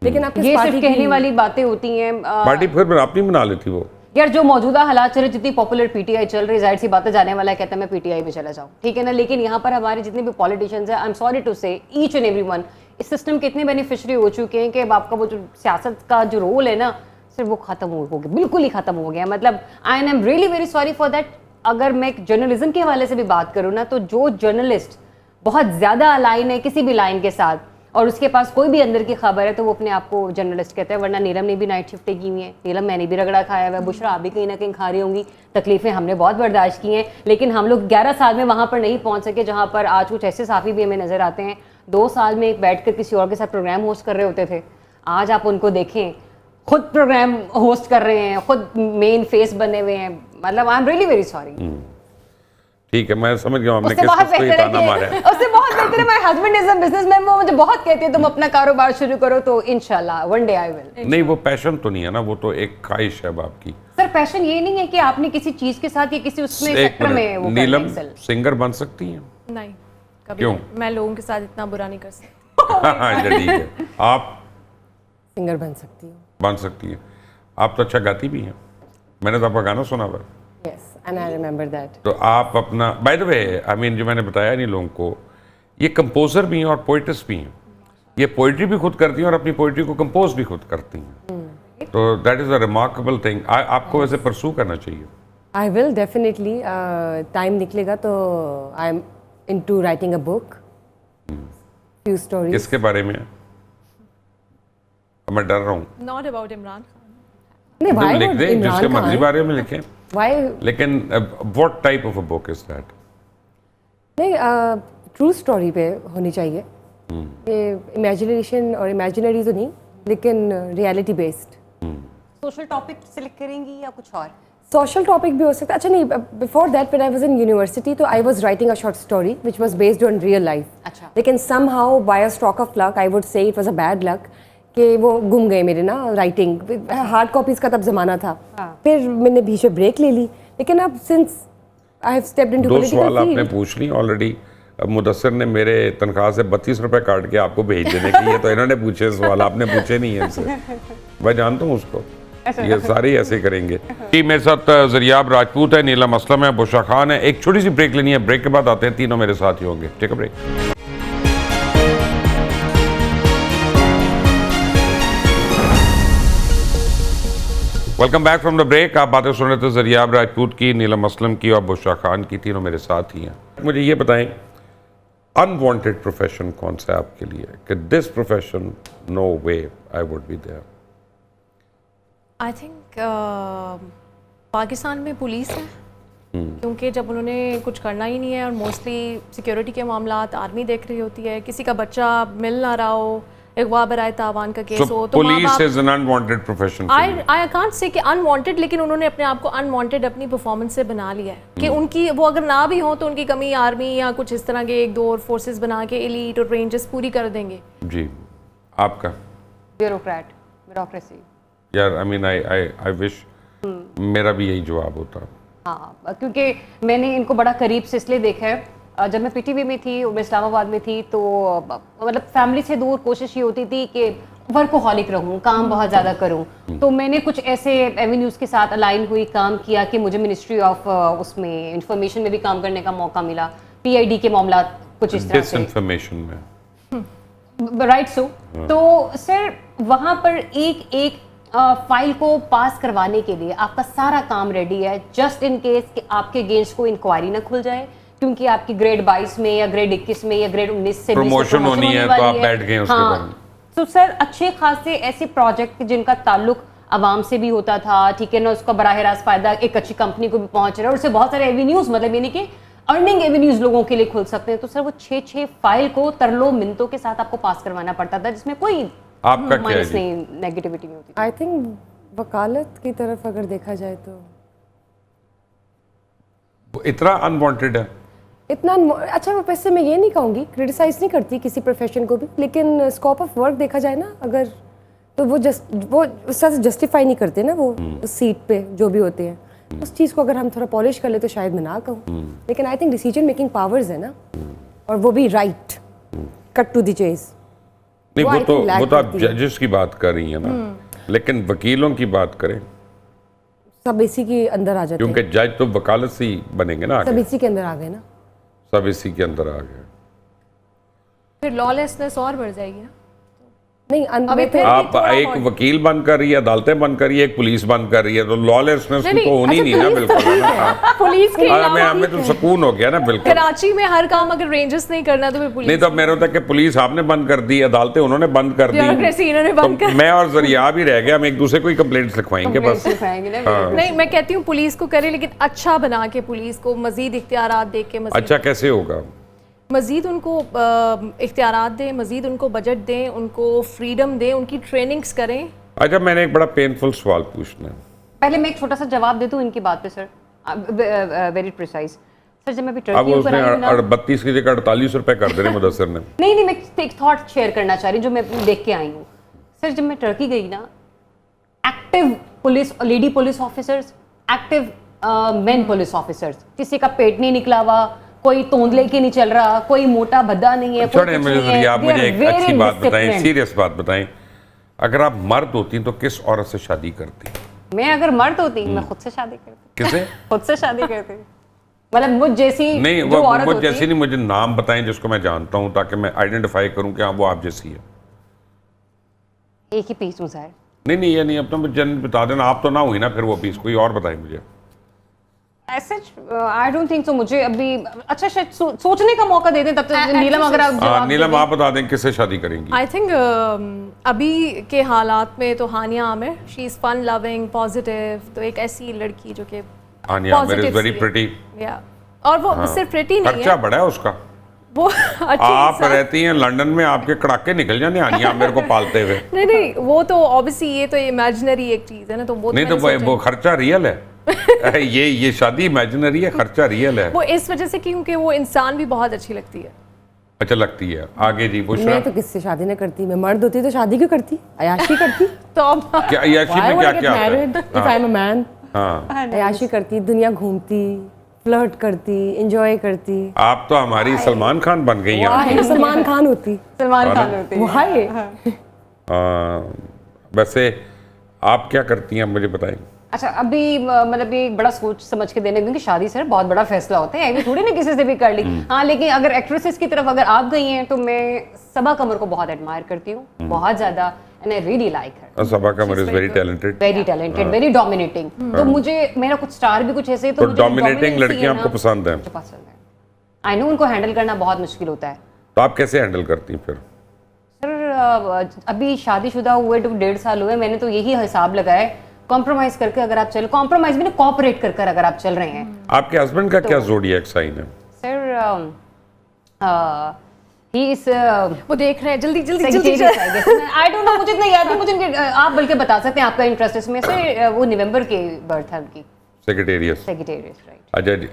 लेकिन आप ये सिर्फ कहने वाली बातें होती हैं। पार्टी फिर अपनी बना लेती वो। यार जो मौजूदा हालात चल रहे, जितनी पॉपुलर पीटीआई चल रही, जाहिर सी बातें जाने वाला कहता है मैं पीटीआई में चला जाऊँ, ठीक है ना। लेकिन यहाँ पर हमारे जितने भी पॉलिटिशियंस हैं, आई एम सॉरी टू से, ईच एंड एवरीवन इस सिस्टम के इतने बेनिफिशियरी हो चुके हैं कि अब आपका वो जो सियासत का जो रोल है ना सिर्फ वो खत्म हो गया, बिल्कुल ही खत्म हो गया। मतलब I am really very sorry for that. अगर मैं जर्नलिज्म के हवाले से भी बात करूँ ना, तो जो जर्नलिस्ट बहुत ज़्यादा अलाइन है किसी भी लाइन के साथ और उसके पास कोई भी अंदर की खबर है, तो वो अपने आप को जर्नलिस्ट कहते हैं। वरना नीलम ने भी नाइट शिफ्टें की हुई हैं, नीलम मैंने भी रगड़ा खाया हुआ है, बुशरा आप भी कहीं ना कहीं खा रही होंगी। तकलीफें हमने बहुत बर्दाश्त की हैं, लेकिन हम लोग 11 साल में वहाँ पर नहीं पहुँच सके जहाँ पर आज कुछ ऐसे साफ़ी भी हमें नज़र आते हैं 2 साल में बैठ कर किसी और के साथ प्रोग्राम होस्ट कर रहे होते थे। आज आप उनको देखें, खुद प्रोग्राम होस्ट कर रहे हैं, खुद मेन फेस बने हुए हैं। मतलब I am really very sorry. ठीक है, मैं समझ गया हमने किसको ये ताना मारा है। उससे बहुत बेहतर है, my husband is a businessman, वो मुझे बहुत कहते हैं तुम अपना कारोबार शुरू करो, तो इंशाल्लाह वन डे आई विल। नहीं, वो पैशन तो नहीं है ना, वो तो एक ख्वाहिश है आपकी। सर पैशन ये नहीं है कि आपने किसी चीज के साथ या किसी उसमें सेक्टर में वो नीलम सिंगर बन सकती हैं? नहीं, कभी क्यों? मैं लोगों के साथ इतना बुरा नहीं कर सकती। ठीक है, आप सिंगर बन सकती हूँ। बन सकती है। आप तो अच्छा गाती भी हैं, मैंने तो आपका गाना सुना हुआ। Yes, and I remember that. तो आप अपना, by the way, I mean जो मैंने बताया नहीं लोगों को, ये कंपोजर भी हैं और पोइटिस्ट भी हैं। ये पोइट्री भी खुद करती हैं और अपनी पोइट्री को कंपोज भी खुद करती हैं। तो that is a remarkable thing. आपको वैसे परसू करना चाहिए। I will definitely. टाइम निकलेगा तो I am into writing a book. Few stories. किसके बारे में? मैं डर रहा हूँ। Not about Imran Khan. नहीं, why लिख not दें, इमरान जिसके मर्जी खान? बारे में लिखें। Why? लेकिन what type of a book is that? नहीं, ट्रू स्टोरी पे होनी चाहिए। इमेजिनेशन और इमेजिनरी तो नहीं, लेकिन reality based. Social topic select करेंगी या कुछ और? सोशल टॉपिक भी हो सकता है। अच्छा नहीं, before that when I was in university तो I was writing a short story which was based on real life. अच्छा। लेकिन somehow by a stroke of luck I would say it was a bad luck कि वो गुम गए मेरे ना writing. Hard copies का तब जमाना था। फिर मैंने बीच में ब्रेक ले ली, लेकिन अब since I have stepped into political field. 2 सवाल आपने पूछ ली ऑलरेडी। अब मुदस्सिर ने मेरे तनख्वाह से 32 रुपए काट के आपको भेज देने की, ये तो इन्होंने पूछे सवाल, आपने पूछे नहीं है इनसे। मैं जानता हूँ उसको, ये सारे ऐसे करेंगे। टीम मेरे साथ जरियाब राजपूत है, नीलम असलम है, बुशरा खान है। एक छोटी सी ब्रेक लेनी है, ब्रेक के बाद आते हैं, तीनों मेरे साथ ही होंगे। Take a break. Welcome back from the break. आप बातें सुन रहे थे जरियाब राजपूत की, नीलम असलम की और बुशरा खान की, तीनों मेरे साथ ही हैं। मुझे ये बताएं, अनवांटेड प्रोफेशन कौन सा है आपके लिए कि this profession no way I would be there? I think Pakistan में पुलिस है, क्योंकि जब उन्होंने कुछ करना ही नहीं है और मोस्टली सिक्योरिटी के मामलात आर्मी देख रही होती है, किसी का बच्चा मिल ना रहा हो, अगवा बराए तावान का केस हो, तो police is an unwanted profession. I can't say कि अनवांटेड, लेकिन उन्होंने अपने आप को अनवांटेड अपनी परफॉर्मेंस से बना लिया है कि उनकी वो अगर ना भी हो तो उनकी कमी आर्मी या कुछ इस तरह के 1-2 और फोर्सेस बना के एलीट और रेंजर्स पूरी कर देंगे। जी, आपका? ब्यूरोक्रेसी। यार आई मीन आई विश मेरा भी यही जवाब होता। हाँ, क्योंकि मैंने इनको बड़ा करीब से इसलिए देखा है, जब मैं पीटीवी में थी, मैं इस्लामाबाद में थी, तो मतलब फैमिली से दूर कोशिश ये होती थी कि वर्कोहॉलिक रहूँ, काम बहुत ज़्यादा करूँ। तो मैंने कुछ ऐसे एवेन्यूज़ के साथ अलाइन हुई, काम किया कि मुझे मिनिस्ट्री ऑफ उसमें इंफॉर्मेशन में भी काम करने का मौका मिला, पीआईडी के मामला कुछ इस तरह से। डिसइंफॉर्मेशन में राइट सो तो सर वहां पर एक एक फाइल को पास करवाने के लिए आपका सारा काम रेडी है, जस्ट इन केस कि आपके अगेंस्ट को इंक्वायरी ना खुल जाए, क्योंकि आपकी ग्रेड 22 में या ग्रेड 21 में या ग्रेड 19 से प्रमोशन होनी है तो आप बैठ गए उसके बाद। तो सर अच्छे खासे ऐसे प्रोजेक्ट जिनका ताल्लुक आवाम से भी होता था, ठीक है ना, उसका बराह रास्त फायदा एक अच्छी कंपनी को भी पहुंच रहा है और उससे बहुत सारे एवेन्यूज, मतलब यानी कि अर्निंग एवेन्यूज लोगों के लिए खुल सकते हैं। तो सर वो 6 फाइल को तरलो मिनटों के साथ आपको पास करवाना पड़ता था, जिसमें कोई आपका क्या है नहीं, नेगेटिविटी नहीं होती। आई थिंक वकालत की तरफ अगर देखा जाए तो इतना अनवांटेड है, इतना अच्छा। वैसे मैं ये नहीं कहूँगी, क्रिटिसाइज नहीं करती किसी प्रोफेशन को भी, लेकिन स्कोप ऑफ वर्क देखा जाए ना अगर, तो वो उस तरह से जस्टिफाई नहीं करते ना वो उस सीट पे जो भी होते हैं। उस चीज़ को अगर हम थोड़ा पॉलिश कर ले तो शायद मैं ना कहूँ, लेकिन I think decision making powers है ना, और वो भी right, cut to the chase. नहीं वो तो आप जजेस की बात कर रही हैं ना, लेकिन वकीलों की बात करें, सब इसी के अंदर आ जाते हैं, क्योंकि जज तो वकालत से ही बनेंगे ना, सब इसी के अंदर आ गए ना, सब इसी के अंदर आ गए। फिर लॉलेसनेस और बढ़ जाएगी ना। नहीं अभी फिर आप एक वकील बंद कर रही है, अदालतें बंद कर रही है, एक पुलिस बंद कर रही है, तो लॉलेसनेस तो होनी नहीं ना, बिल्कुल। पुलिस के हमें तो सुकून हो गया ना, बिल्कुल। कराची में हर काम अगर रेंजर्स नहीं करना तो फिर पुलिस नहीं, तो मेरे होता है कि पुलिस आपने बंद कर दी, अदालतें उन्होंने बंद कर दी, ब्यूरोक्रेसी इन्होंने बंद कर, मैं और जरिया भी रह गया, हम एक दूसरे को ही कंप्लेंट्स लिखवाएंगे बस। नहीं मैं कहती हूँ पुलिस को करे, लेकिन अच्छा बना के, पुलिस को मजीद इख्तियारात दे के, अच्छा कैसे होगा? मज़ीद उनको इख्तियारात दें, मज़ीद उनको बजट दें, उनको फ्रीडम दें, उनकी ट्रेनिंग्स करें। अच्छा मैंने एक बड़ा पेनफुल सवाल पूछना है। पहले मैं एक छोटा सा जवाब दे दूं इनकी बात पे सर, वेरी प्रिसाइज। सर जब मैं भी अब टर्की उसने 32 की जगह 48 रुपए कर देने मुदस्सिर ने। नहीं मैं एक थॉट शेयर करना चाह रही हूँ जो मैं देख के आई हूँ। सर जब मैं टर्की गई ना, active police, lady police officers, active main police officers, किसी का पेट नहीं निकला हुआ, कोई तोंद लेके नहीं चल रहा, कोई मोटा भद्दा नहीं है। छोड़े मुझे, आप मुझे एक अच्छी बात बताएं, सीरियस बात बताएं, अगर आप मर्द होती तो किस औरत से शादी करती? मैं अगर मर्द होती मैं खुद से शादी करती। किसे? खुद से शादी करती, मतलब मुझ जैसी नहीं, वो मुझ जैसी नहीं, मुझे नाम बताएं जिसको मैं जानता हूँ, ताकि मैं आइडेंटिफाई करूँ कि हाँ वो आप जैसी है। एक ही पीस हूँ सर। नहीं ये नहीं, अपना मुझे बता देना, आप तो ना हुई ना फिर वो पीस, कोई और बताएं मुझे। ऐसे आई डोंट थिंक सो, मुझे अभी अच्छा शायद सोचने का मौका दे दें तब तक। नीलम अगर आप नीलम आप बता दें किससे शादी करेंगी? आई थिंक अभी के हालात में तो Hania Aamir, she is fun loving positive, तो एक ऐसी लड़की जो कि Hania Aamir is very pretty, या और वो सिर्फ प्रिटी नहीं है, खर्चा बड़ा है उसका। वो आप रहती हैं लंदन में, आपके कड़ाके निकल जाने हानिया आमिर को पालते हुए। नहीं वो तो ऑब्वियसली ये तो इमेजिनरी एक चीज है ना, तो वो नहीं तो वो खर्चा रियल है। ये शादी इमेजिनरी है, खर्चा रियल है। वो इस वजह से क्योंकि वो इंसान भी बहुत अच्छी लगती है। अच्छा लगती है, आगे जी वो मैं तो किससे शादी नहीं करती, मैं मर्द होती तो शादी क्यों करती, अयाशी करती। तो अब क्या अयाशी में क्या if I am a man, अयाशी करती, दुनिया घूमती, फ्लर्ट करती, एंजॉय करती। आप तो हमारी सलमान खान बन गई हैं। सलमान खान होती, सलमान खान होती। वैसे आप क्या करती हैं मुझे बताएं। अच्छा अभी मतलब ये बड़ा सोच समझ के देने, क्योंकि शादी सर बहुत बड़ा फैसला होता है, ऐसे थोड़ी ना किसी से भी कर ली। हाँ लेकिन अगर एक्ट्रेसेस की तरफ अगर आप गई हैं तो मैं सबा कमर को बहुत एडमायर करती हूँ, बहुत ज्यादा, and I really like her. Saba Qamar is very talented, very dominating. तो मुझे मेरा कुछ स्टार भी कुछ ऐसे, तो डोमिनेटिंग लड़कियां आपको पसंद है? आई नो उनको हैंडल करना बहुत मुश्किल होता है। तो आप कैसे हैंडल करती हैं फिर? सर अभी शादीशुदा हुए 1.5 साल हुए, मैंने तो यही हिसाब लगाया, कॉम्प्रोमाइज करके अगर आप चल, कॉम्प्रोमाइज भी नहीं, कोऑपरेट कर अगर आप चल रहे हैं। आपके हस्बैंड का क्या ज़ोडिएक साइन है? सर ही इज वो देख रहे हैं, जल्दी आई डोंट नो, मुझे इतना याद नहीं, मुझे आप बल्कि बता सकते हैं आपका इंटरेस्ट इसमें। सर वो नवंबर के बर्थ है उनकी। सेक्रेटेरियस राइट। अच्छा जी,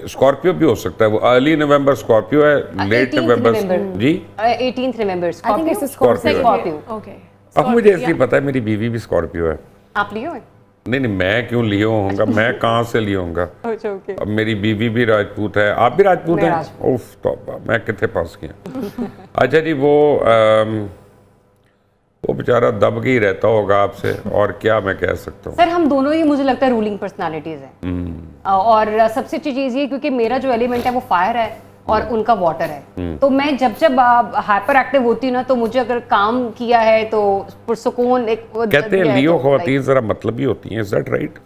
स्कॉर्पियो भी हो सकता है, वो अर्ली नवंबर स्कॉर्पियो है, लेट नवंबर जी 18 नवंबर स्कॉर्पियो। ओके, अब मुझे इसलिए पता है मेरी बीवी भी स्कॉर्पियो है। आप लियो है? नहीं मैं क्यों लियो होऊंगा, मैं कहाँ से लियो होऊंगा। अच्छा ओके। अब मेरी बीवी भी राजपूत है, आप भी राजपूत हैं? उफ तौबा, मैं कितने पास गया। अच्छा जी, वो बेचारा दब के ही रहता होगा आपसे, और क्या मैं कह सकता हूँ। सर हम दोनों ही मुझे लगता है रूलिंग पर्सनालिटीज हैं, और सबसे अच्छी चीज़ ये क्योंकि मेरा जो एलिमेंट है वो फायर है, और उनका वाटर है। तो मैं जब हाइपर एक्टिव होती हूँ ना, तो मुझे अगर काम किया है तो पुरसुकून एक कहते हैं लियो खवातीन जरा मतलब ही होती हैं, इज दैट राइट?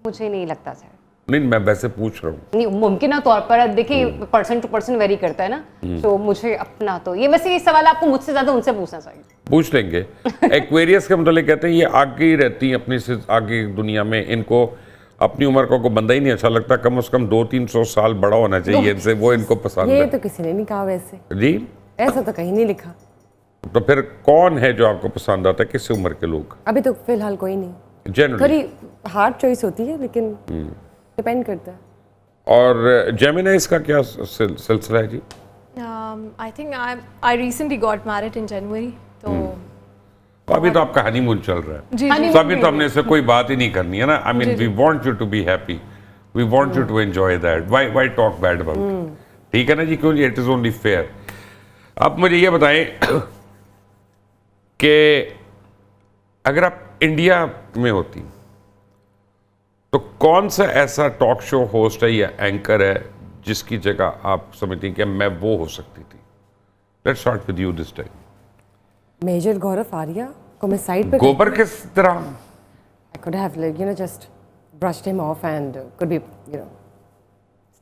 मुझे नहीं लगता सर। नहीं, मैं वैसे पूछ रहा हूँ। नहीं, मुमकिन तौर पर देखिए पर्सन टू पर्सन वेरी करता है ना। तो मुझे अपना तो ये वैसे ये सवाल आपको मुझसे ज्यादा उनसे पूछना चाहिए। पूछ लेंगे। एक्वेरियस के मतलब कहते हैं ये आगे ही रहती हैं अपनी से आगे दुनिया में, इनको अपनी उम्र का कोई बंदा ही नहीं अच्छा लगता, कम से कम 200-300 साल बड़ा होना चाहिए इनसे, वो इनको पसंद है। ये तो किसी ने नहीं कहा वैसे जी, ऐसा तो कहीं नहीं लिखा। तो फिर कौन है जो आपको पसंद आता है, किस उम्र के लोग? अभी तो फिलहाल कोई नहीं, जनरली थोड़ी हार्ड चॉइस होती है लेकिन डिपेंड करता है। और जेमिनाइज का क्या सिलसिला है जी? I think I recently got married in January, तो अभी तो आपका हनीमून चल रहा है, जी तो अभी तो हमने इससे कोई बात ही नहीं करनी है ना। I mean we want you to be happy, we want you to enjoy that, why talk bad about? ठीक है ना जी, क्यों जी, इट इज ओनली फेयर। अब मुझे ये बताएं कि अगर आप इंडिया में होती तो कौन सा ऐसा टॉक शो होस्ट है या एंकर है जिसकी जगह आप समझती हैं कि मैं वो हो सकती थी? Let's start with you this time. Major Gaurav Arya को मैं साइड पे गोबर किस तरह? I could have just brushed him off and could be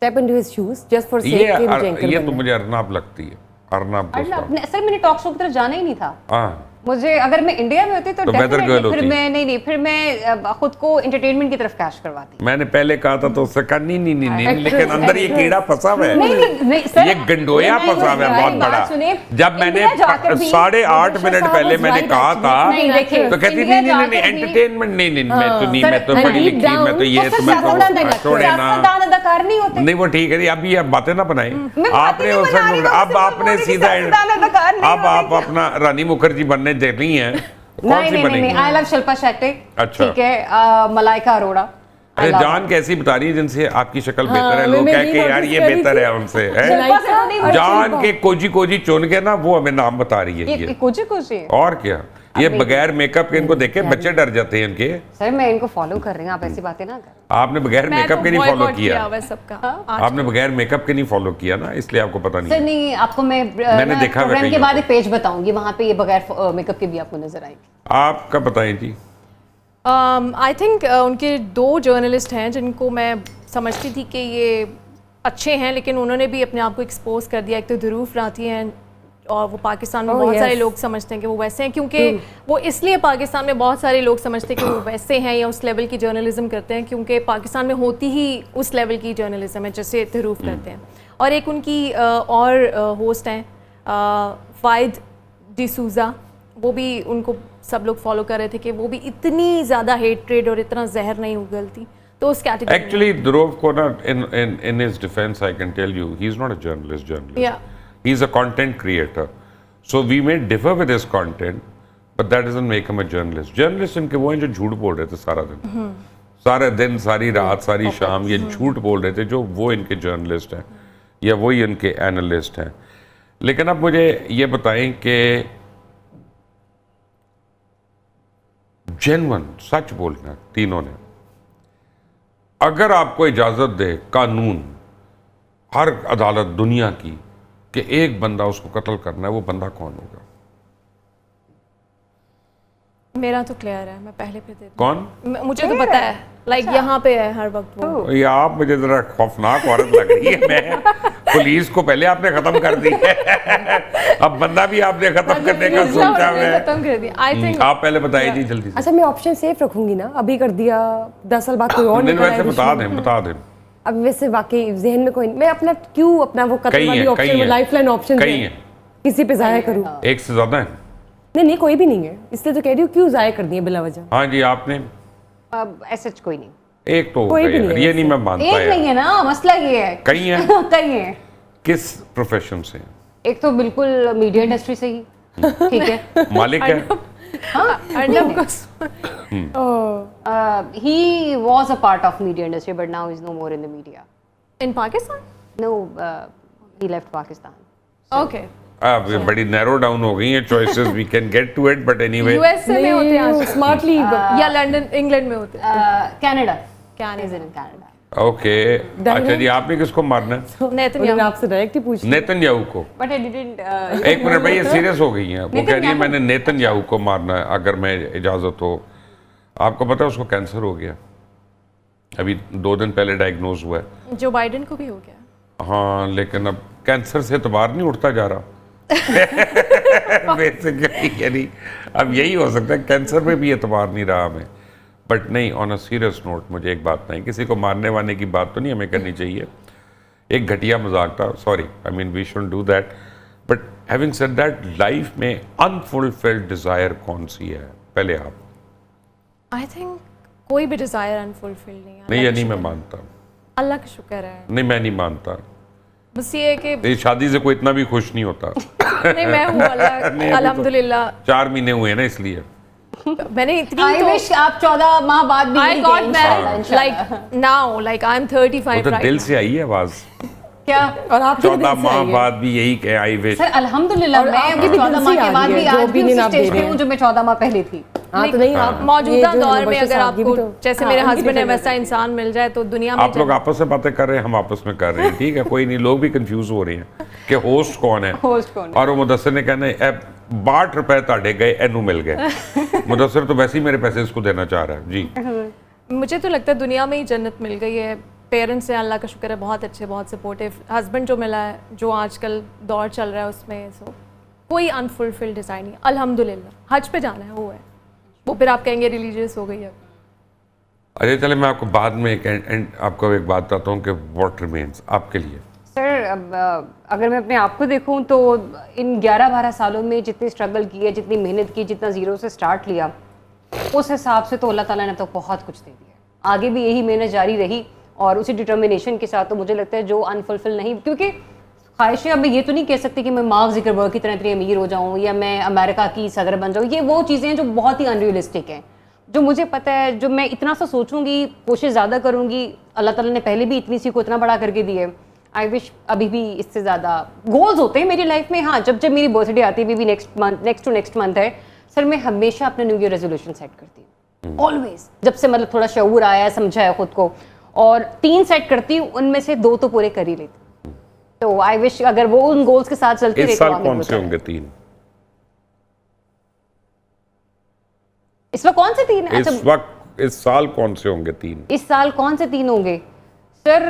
step into his shoes just for sake के मुझे एंकर ये तो बनना है। मुझे अर्नाब लगती है, अर्नाब दोस्त। सर मैंने टॉक शो की तरफ जाना ही नहीं था। हाँ, मुझे अगर मैं इंडिया में होती तो तो weather girl फिर होती। मैं नहीं फिर मैं खुद को एंटरटेनमेंट की तरफ कैश करवाती। मैंने पहले कहा था तो उससे कहा नहीं, लेकिन अंदर ये कीड़ा फंसा हुआ है, नहीं सर, ये गंडोया फंसा हुआ है बहुत बड़ा। जब मैंने 8.5 मिनट पहले मैंने कहा था तो कहती नहीं एंटरटेनमेंट नहीं, मैं तो पढ़ी लिखी, मैं तो ये छोड़े ना, अदाकार नहीं होते। नहीं वो ठीक है जी, अभी आप बातें ना बनाएं। आपने अब आपने सीधा अब आप अपना रानी मुखर्जी बनने दे रही हैं, कौन सी बनेगी? नहीं, आई लव शिल्पा शेट्टी। अच्छा। ठीक है, मलाइका अरोड़ा। अरे जान कैसी बता रही है जिनसे आपकी शक्ल बेहतर है, लोग कह के यार ये बेहतर है उनसे, है जान के कोजी चुन के ना, वो हमें नाम बता रही है ये कोजी और क्या, ये बगैर मेकअप के इनको देख के बच्चे डर जाते हैं इनके। सर मैं इनको फॉलो कर रही हूँ, आप ऐसी बातें ना करें। आपने बगैर मेकअप के नहीं फॉलो किया, सबका आपने बगैर मेकअप के नहीं फॉलो किया ना, इसलिए आपको पता नहीं। सर नहीं, आपको मैंने देखा प्रोग्राम के बाद एक पेज बताऊंगी, वहाँ पे ये बगैर मेकअप के भी आपको नजर आएगी। आपका बताएं जी। आई थिंक उनके 2 जर्नलिस्ट हैं जिनको मैं समझती थी कि ये अच्छे हैं, लेकिन उन्होंने भी अपने आप को एक्सपोज कर दिया। एक तो ध्रुव राठी हैं, और वो पाकिस्तान में बहुत सारे लोग समझते हैं कि वो वैसे हैं, क्योंकि वो इसलिए पाकिस्तान में बहुत सारे लोग समझते हैं कि वो वैसे हैं या उस लेवल की जर्नलिज्म करते हैं, क्योंकि पाकिस्तान में होती ही उस लेवल की जर्नलिज्म है जैसे ध्रुव करते हैं। और एक उनकी और होस्ट हैं फाइद डिसूजा, वो भी उनको सब लोग फॉलो कर रहे थे कि वो भी इतनी ज़्यादा हेट्रेड और इतना जहर नहीं उगलती, तो उस कैटेगरी एक्चुअली ध्रुव को ना in his defence I can tell you he is not a journalist, he is a content creator, so we may differ with his content, but that doesn't make him a journalist. Journalist इनके वो हैं जो झूठ बोल रहे थे सारा दिन सारी रात सारी शाम ये झूठ बोल रहे थे, जो वो इनके जर्नलिस्ट हैं या वही इनके एनालिस्ट हैं। लेकिन अब मुझे ये बताएं कि जेन्युइन सच बोलना तीनों ने, अगर आपको इजाजत दे कानून, हर अदालत दुनिया की, कि एक बंदा उसको कत्ल करना है, वो बंदा कौन होगा? मेरा तो क्लियर है, मैं पहले पे दे दूं। कौन? मुझे तो पता है, लाइक यहाँ पे है हर वक्त वो। ये आप मुझे जरा खौफनाक औरत लग रही है। मैं पुलिस को पहले आपने खत्म कर दी है, अब बंदा भी आपने खत्म करने का सोचा है। खत्म कर दिया। आई थिंक आप पहले बताइए जी जल्दी से। अच्छा मैं ऑप्शन सेफ रखूंगी ना, अभी कर दिया 10 साल बाद कोई और नहीं, नहीं वैसे बता दें अब वैसे वाकई जहन में कोई, मैं अपना क्यों अपना वो कत्ल वाली ऑप्शन, वो लाइफलाइन ऑप्शन कहीं है, किसी पे जाया करूं? एक से ज्यादा है? नहीं कोई भी नहीं है, इसलिए तो कह रही हूँ क्यों जाया कर दिए बिला वजह। हाँ जी, आपने? ऐसा कोई नहीं, एक तो कोई भी नहीं है, ये नहीं मैं मानता। एक नहीं है ना, मसला ये है कहीं है। कहीं है। किस प्रोफेशन से? एक तो बिल्कुल मीडिया इंडस्ट्री से ही, ठीक है। मालिक है? He was a part of media industry, but now he's no more in the media. In Pakistan? No, he left Pakistan. Okay. अब बड़ी नैरो डाउन हो गई हैं choices, we can get to it, but anyway USA में होते हैं smartly या London England में होते हैं। Canada, Canada. in Canada. Okay अच्छा जी, आपने किसको मारना है? उन्होंने आपसे डायरेक्ट ही पूछा नेतन्याहू को। बट आई डिडंट एक मिनट भाई, ये सीरियस हो गई हैं। वो कह रही है मैंने नेतन्याहू को मारना है अगर मैं इजाजत हो। आपको पता है उसको कैंसर हो गया, अभी 2 दिन पहले डायग्नोज हुआ है। जो बाइडेन को भी हो गया। हाँ, लेकिन अब कैंसर से एतबार नहीं उठता जा रहा। बेसिकली यानी अब यही हो सकता है, कैंसर में भी एतबार नहीं रहा हमें। बट नहीं, ऑन अ सीरियस नोट मुझे एक बात नहीं, किसी को मारने वाने की बात तो नहीं हमें करनी चाहिए। एक घटिया मजाक था, sorry, I mean we should do that. But having said that, life में अनफुलफिल्ड डिजायर कौन सी है? पहले आप। आई थिंक कोई भी डिजायर अनफुलफिल्ड नहीं है। नहीं, ये नहीं मैं मानता। अल्लाह का शुक्र है। नहीं, मैं नहीं मानता। बस ये है कि ये शादी से कोई इतना भी खुश नहीं होता। नहीं, मैं हूँ अल्हम्दुलिल्लाह। 4 महीने हुए ना, इसलिए मैंने इतनी आई विश आप 14 माह बाद भी I got married like now, like I'm 35 वो तो right दिल now. से आई है आवाज। क्या? और आपके भी 14 दिल से माह आई है। बाद भी यही कहे आई विश। सर अल्हम्दुलिल्लाह, मैं आपकी भी भी 14 दिल माह से के आ बाद रही भी है, जो आज भी opinion उसी आप स्टेज दे पे रहे हूँ हैं। जो मैं 14 माह पहले थी। हाँ तो नहीं, आप मौजूदा ये जो दौर में नंबर से अगर आपकी भी आपको तो- जैसे हाँ, मेरे उनकी भी हस्बैंड है तो- वैसा इंसान मिल जाए तो दुनिया में आप लोग आपस में बातें कर रहे हैं, हम आपस में कर रहे हैं, ठीक है, कोई नहीं। लोग भी कंफ्यूज हो रहे हैं कि होस्ट कौन है। होस्ट कौन है? और वो मुदस्सिर ने कहना है 62 रुपए ताड़े गए, एनू मिल गए। मुदस्सिर तो वैसे ही मेरे पैसे इसको देना चाह रहा है जी। मुझे तो लगता है दुनिया में ही जन्नत मिल गई है। पेरेंट्स से अल्लाह का शुक्र है, बहुत अच्छे, बहुत सपोर्टिव। हस्बैंड जो मिला है, जो आजकल दौर चल रहा है उसमें, सो कोई अनफुलफिल्ड डिज़ाइन नहीं, अल्हम्दुलिल्लाह। हज पे जाना है, वो है। वो फिर आप कहेंगे रिलीजियस हो गई है। अरे चले, मैं आपको बाद में आपको एक बात बताता हूँ कि व्हाट रिमेन्स आपके लिए। सर अगर मैं अपने आप को देखूं तो इन 11-12 सालों में जितनी स्ट्रगल की है, जितनी मेहनत की, जितना ज़ीरो से स्टार्ट लिया, उस हिसाब से तो अल्लाह ताला ने तो बहुत कुछ दे दिया। आगे भी यही मेहनत जारी रही और उसी डिटर्मिनेशन के साथ, तो मुझे लगता है जो अनफुलफिल नहीं, क्योंकि ख्वाहिशें, अब मैं ये तो नहीं कह सकती कि मैं मार्क ज़ुकरबर्ग की तरह इतनी अमीर हो जाऊँ या मैं अमेरिका की सदर बन जाऊँ। ये वो चीज़ें हैं जो बहुत ही अनरियलिस्टिक हैं। जो मुझे पता है, जो मैं इतना सा सोचूंगी, कोशिश ज़्यादा करूँगी, अल्लाह ताला ने पहले भी इतनी सी को इतना बड़ा करके दिए। आई विश अभी भी इससे ज़्यादा गोल्स होते हैं मेरी लाइफ में। हाँ, जब जब मेरी बर्थडे आती है, भी नेक्स्ट मंथ है सर, मैं हमेशा अपने न्यू ईयर रेजोल्यूशन सेट करती हूँ, ऑलवेज। जब से मतलब थोड़ा शऊर आया है, समझा है खुद को, और 3 सेट करती हूँ, उनमें से 2 तो पूरे कर ही लेती हूँ। तो आई विश अगर वो उन गोल्स के साथ चलते रहे। इस साल कौन से होंगे 3? इस वक्त कौन से 3? इस साल कौन से होंगे 3? इस साल कौन से 3 होंगे सर?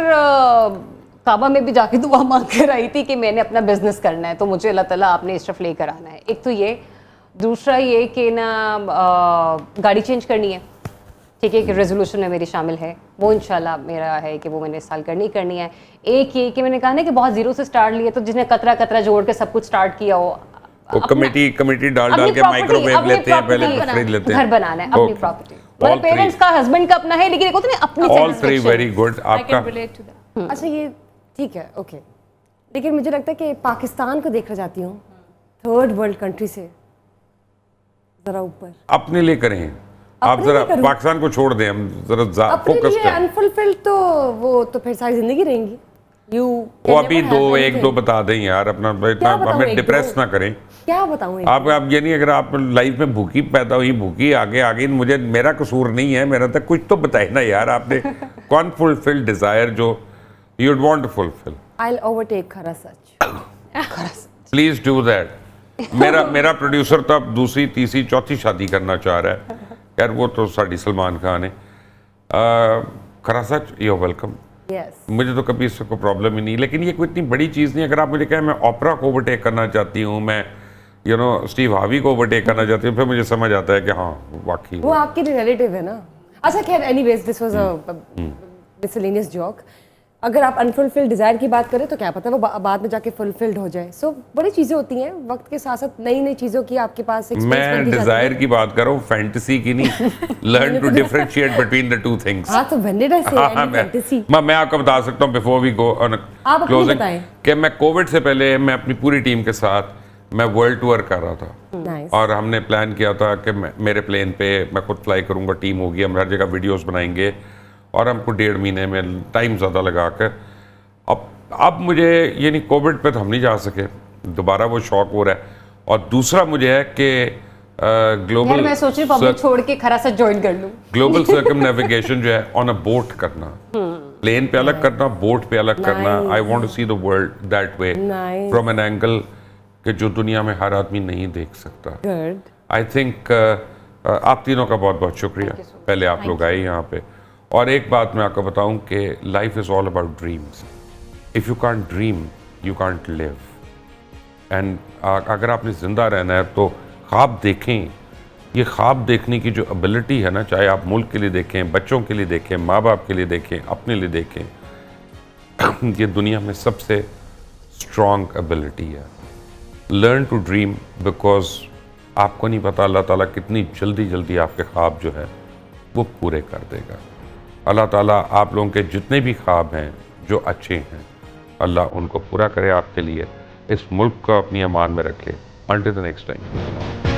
काबा में भी जाके दुआ मांग कर आई थी कि मैंने अपना बिजनेस करना है, तो मुझे अल्लाह ताला आपने इस तरफ लेकर आना है। एक तो ये, दूसरा ये कि ना गाड़ी चेंज करनी है, ठीक है, कि रेजोल्यूशन में मेरी शामिल है, वो इंशाल्लाह मेरा है कि वो मैंने इस साल करनी है। एक ये कि मैंने कहा ना कि बहुत जीरो से स्टार्ट लिया, तो जिसने कतरा कतरा जोड़ के सब कुछ स्टार्ट किया हो, वो कमेटी डाल के माइक्रोवेव लेते हैं, पहले खरीद लेते हैं, घर बनाना है, अपनी प्रॉपर्टी। मतलब पेरेंट्स का, हस्बैंड का अपना है, लेकिन एक होता है अपनी all 3 very good. I can आपका रिलेट टू दैट। अच्छा, ये ठीक है, ओके, लेकिन मुझे लगता है कि पाकिस्तान को देखना चाहती हूँ, 3rd वर्ल्ड कंट्री से जरा ऊपर अपने लिए करें। आप जरा पाकिस्तान को छोड़ दें, हम जरा फोकस करें। अनफुलफिल्ड तो वो तो फिर सारी जिंदगी रहेंगी। वो अभी 2 बता दें यार, अपना इतना हमें डिप्रेस ना करें। क्या बताऊं? आप ये नहीं, अगर आप लाइफ में भूखी पैदा हुई, भूखी आगे आ गई, मुझे मेरा कसूर नहीं है, मेरा तक कुछ तो बताए ना यार आपने। कौन फुलफिल्ड डिजायर जो you would want to fulfil? I will overtake Khara Sach. Please do that. मेरा प्रोड्यूसर तो अब 2री, 3री, 4थी शादी करना चाह रहा है यार, वो तो साड़ी सलमान खान है। खरा सच, यू वेलकम। Yes. मुझे तो कभी इससे कोई प्रॉब्लम ही नहीं, लेकिन ये कोई इतनी बड़ी चीज़ नहीं। अगर आप मुझे कहें मैं ओपरा को ओवरटेक करना चाहती हूँ, मैं स्टीव हार्वी को ओवरटेक करना चाहती हूँ, फिर मुझे समझ आता है कि हाँ वाकई वो आपके रिलेटिव है ना। अच्छा खैर, anyways this was a miscellaneous joke. अगर आप अनफुलफिल्ड डिजायर की बात करें तो क्या पता वो बाद में जाके फुलफिल्ड हो जाए। सो बड़ी चीजें होती हैं, वक्त के साथ साथ नई नई चीजों की आपके पास मैं डिजायर की बात कर रहा हूँ, फैंटेसी की नहीं। Learn to differentiate between the 2 things. हाँ, तो व्हेन डिड आई से फैंटेसी? मैं आपको बता सकता हूँ before we go on closing कि मैं कोविड से पहले मैं अपनी पूरी टीम के साथ मैं वर्ल्ड टूर कर रहा था। Nice. और हमने प्लान किया था कि मेरे प्लेन पे मैं खुद फ्लाई करूँगा, टीम होगी, हम हर जगह वीडियोस बनाएंगे और हमको 1.5 महीने में टाइम ज़्यादा लगा कर। अब मुझे ये नहीं, कोविड पे तो हम नहीं जा सके, दोबारा वो शौक हो रहा है। और दूसरा मुझे है कि ग्लोबल, मैं सोच रही हूँ छोड़ के खरा सा ज्वाइन कर लूँ। ग्लोबल सर्कमनेविगेशन जो है ऑन अ बोट करना, प्लेन पे अलग करना, बोट पे अलग करना, I want to see the world that way from an angle कि जो दुनिया में हर आदमी नहीं देख सकता। आई थिंक आप तीनों का बहुत बहुत शुक्रिया, पहले आप लोग आए यहाँ पे। और एक बात मैं आपको बताऊं कि life is all about dreams. If you can't dream you can't live. And अगर आपने ज़िंदा रहना है तो ख्वाब देखें। ये ख्वाब देखने की जो एबिलिटी है ना, चाहे आप मुल्क के लिए देखें, बच्चों के लिए देखें, माँ बाप के लिए देखें, अपने लिए देखें, ये दुनिया में सबसे स्ट्रॉन्ग एबिलिटी है। लर्न टू ड्रीम बिकॉज आपको नहीं पता अल्लाह ताला कितनी जल्दी जल्दी आपके ख्वाब जो है वो पूरे कर देगा। अल्लाह ताला आप लोगों के जितने भी ख्वाब हैं जो अच्छे हैं, अल्लाह उनको पूरा करे आपके लिए। इस मुल्क को अपनी अमान में रखे। Until the next time.